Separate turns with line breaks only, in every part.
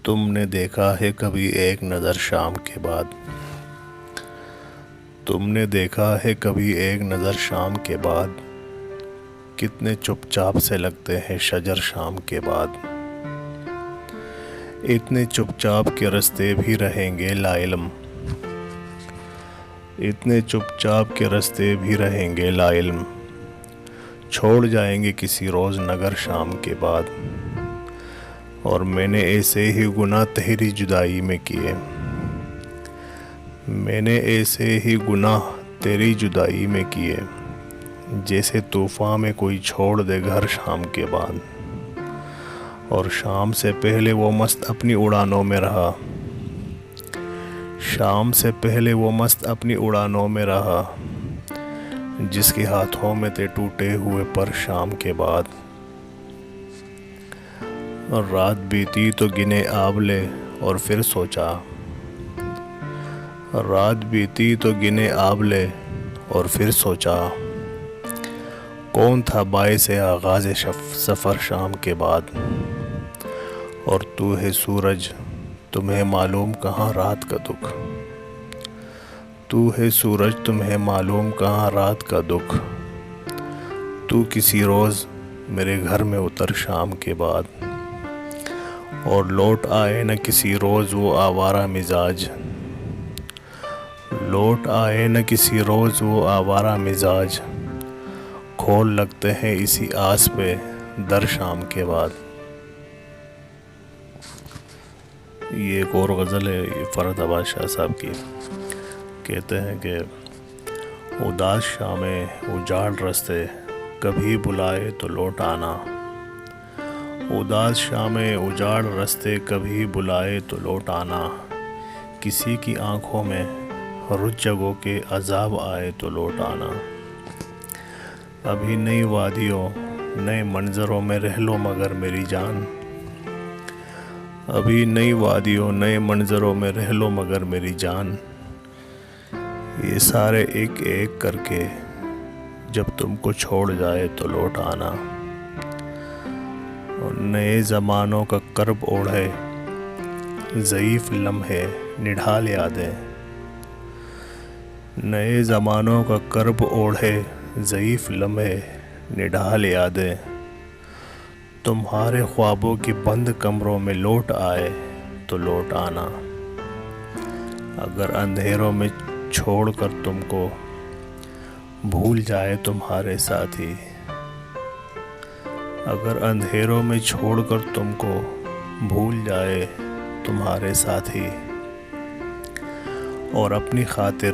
تم نے دیکھا ہے کبھی ایک نظر شام کے بعد؟ تم نے دیکھا ہے کبھی ایک نظر شام کے بعد؟ کتنے چپ چاپ سے لگتے ہیں شجر شام کے بعد۔ اتنے چپ چاپ کے رستے بھی رہیں گے لا علم، اتنے چپ چاپ کے رستے بھی رہیں گے لا علم، چھوڑ جائیں گے کسی روز نگر شام کے بعد۔ اور میں نے ایسے ہی گناہ تیری جدائی میں کیے، میں نے ایسے ہی گناہ تیری جدائی میں کیے، جیسے طوفان میں کوئی چھوڑ دے گھر شام کے بعد۔ اور شام سے پہلے وہ مست اپنی اڑانوں میں رہا، شام سے پہلے وہ مست اپنی اڑانوں میں رہا، جس کے ہاتھوں میں تھے ٹوٹے ہوئے پر شام کے بعد۔ اور رات بیتی تو گنے آبلے اور پھر سوچا، رات بیتی تو گنے آبلے اور پھر سوچا، کون تھا باعث آغاز سفر شام کے بعد۔ اور تو ہے سورج، تمہیں معلوم کہاں رات کا دکھ، تو ہے سورج تمہیں معلوم کہاں رات کا دکھ، تو کسی روز میرے گھر میں اتر شام کے بعد۔ اور لوٹ آئے نہ کسی روز وہ آوارہ مزاج، لوٹ آئے نہ کسی روز وہ آوارہ مزاج، کھول لگتے ہیں اسی آس پہ در شام کے بعد۔ یہ ایک اور غزل ہے، یہ فرحت عباس شاہ صاحب کی۔ کہتے ہیں کہ اداس شامیں اجاڑ رستے، کبھی بلائے تو لوٹ آنا۔ اداس شامیں اجاڑ رستے، کبھی بلائے تو لوٹ آنا، کسی کی آنکھوں میں رت جگہوں کے عذاب آئے تو لوٹ آنا۔ ابھی نئی وادیوں نئے منظروں میں رہ لو مگر میری جان، ابھی نئی وادیوں نئے منظروں میں رہ لو مگر میری جان، یہ سارے ایک ایک کر کے جب تم کو چھوڑ جائے تو لوٹ آنا۔ اور نئے زمانوں کا کرب اوڑھے ضعیف لمحے نڈھال یادیں، نئے زمانوں کا کرب اوڑھے ضعیف لمحے نڈھال یادیں، تمہارے خوابوں کی بند کمروں میں لوٹ آئے تو لوٹ آنا۔ اگر اندھیروں میں چھوڑ کر تم کو بھول جائے تمہارے ساتھی، اگر اندھیروں میں چھوڑ کر تم کو بھول جائے تمہارے ساتھی، اور اپنی خاطر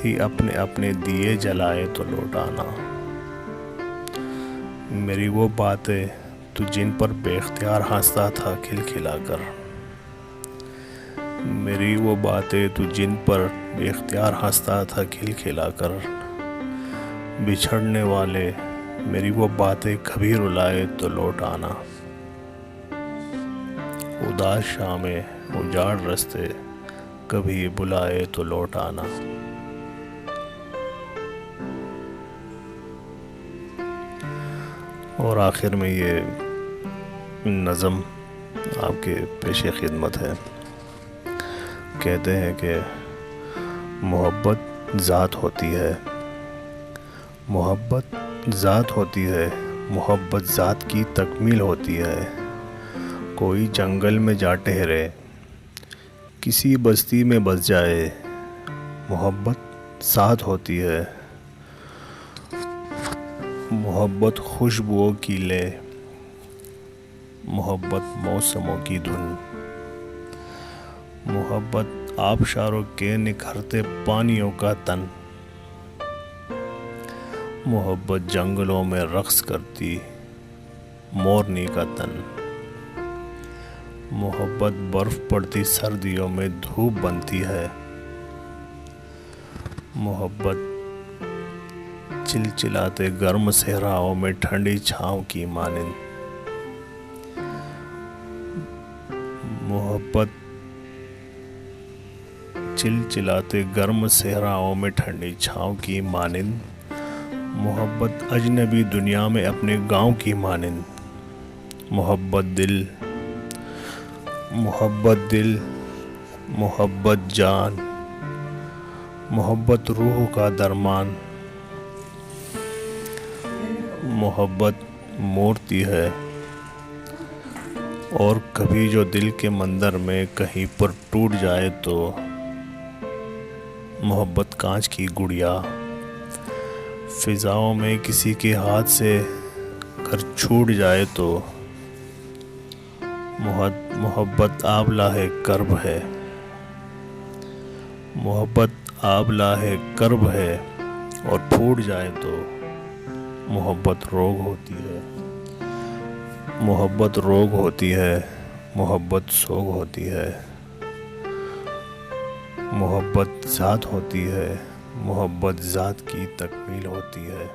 ہی اپنے اپنے دیے جلائے تو لوٹ آنا۔ میری وہ باتیں تو جن پر بے اختیار ہنستا تھا کھلکھلا کر، میری وہ باتیں تو جن پر بے اختیار ہنستا تھا کھلکھلا کر، بچھڑنے والے میری وہ باتیں کبھی رلائے تو لوٹ آنا۔ اداس شامیں اجاڑ رستے، کبھی بلائے تو لوٹ آنا۔ اور آخر میں یہ نظم آپ کے پیش خدمت ہے۔ کہتے ہیں کہ محبت ذات ہوتی ہے، محبت ذات ہوتی ہے، محبت ذات کی تکمیل ہوتی ہے، کوئی جنگل میں جا ٹھہرے کسی بستی میں بس جائے، محبت ساتھ ہوتی ہے، محبت خوشبوؤں کی لے، محبت موسموں کی دھن، محبت آبشاروں کے نکھرتے پانیوں کا تن، محبت جنگلوں میں رقص کرتی مورنی کا تن، محبت برف پڑتی سردیوں میں دھوپ بنتی ہے، محبت چلچلاتے گرم صحراؤں میں ٹھنڈی چھاؤں کی مانند، محبت چلچلاتے گرم صحراؤں میں ٹھنڈی چھاؤں کی مانند، محبت اجنبی دنیا میں اپنے گاؤں کی مانند، محبت دل محبت دل، محبت جان، محبت روح کا درمان، محبت موڑتی ہے اور کبھی جو دل کے مندر میں کہیں پر ٹوٹ جائے تو محبت کانچ کی گڑیا فضاؤں میں کسی کے ہاتھ سے اگر چھوٹ جائے تو محبت آب لاہے کرب ہے، محبت آب لاہے کرب ہے اور پھوٹ جائے تو محبت روگ ہوتی ہے، محبت روگ ہوتی ہے، محبت سوگ ہوتی ہے، محبت ذات ہوتی ہے، محبت ذات کی تکمیل ہوتی ہے۔